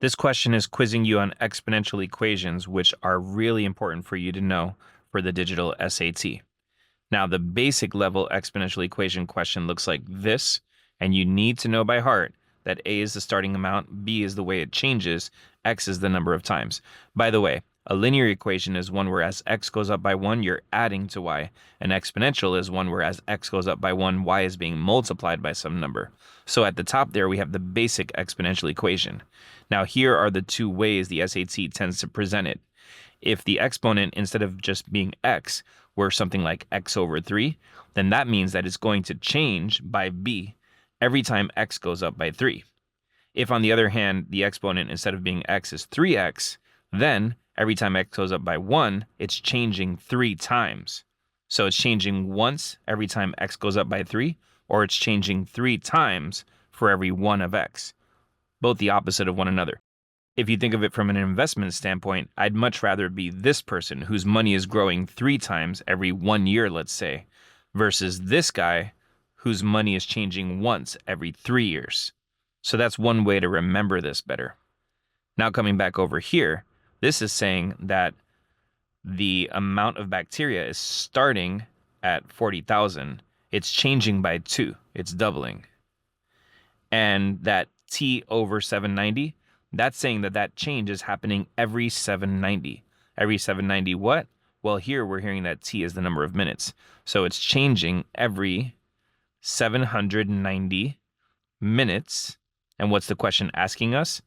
This question is quizzing you on exponential equations, which are really important for you to know for the digital SAT. Now, the basic level exponential equation question looks like this, and you need to know by heart that A is the starting amount, B is the way it changes, X is the number of times. By the way, a linear equation is one where as X goes up by 1, you're adding to Y. An exponential is one where as X goes up by 1, Y is being multiplied by some number. So at the top there, we have the basic exponential equation. Now here are the two ways the SAT tends to present it. If the exponent, instead of just being X, were something like X over 3, then that means that it's going to change by B every time X goes up by 3. If, on the other hand, the exponent, instead of being X, is 3X, then every time X goes up by 1, it's changing 3 times. So it's changing once every time X goes up by 3, or it's changing 3 times for every 1 of X, both the opposite of one another. If you think of it from an investment standpoint, I'd much rather be this person whose money is growing 3 times every 1 year, let's say, versus this guy whose money is changing once every 3 years. So that's one way to remember this better. Now coming back over here, this is saying that the amount of bacteria is starting at 40,000. It's changing by 2. It's doubling. And that T over 790, that's saying that that change is happening every 790. Every 790 what? Well, here we're hearing that T is the number of minutes. So it's changing every 790 minutes. And what's the question asking us?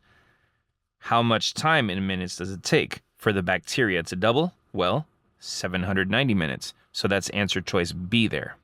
How much time in minutes does it take for the bacteria to double? Well, 790 minutes. So that's answer choice B there.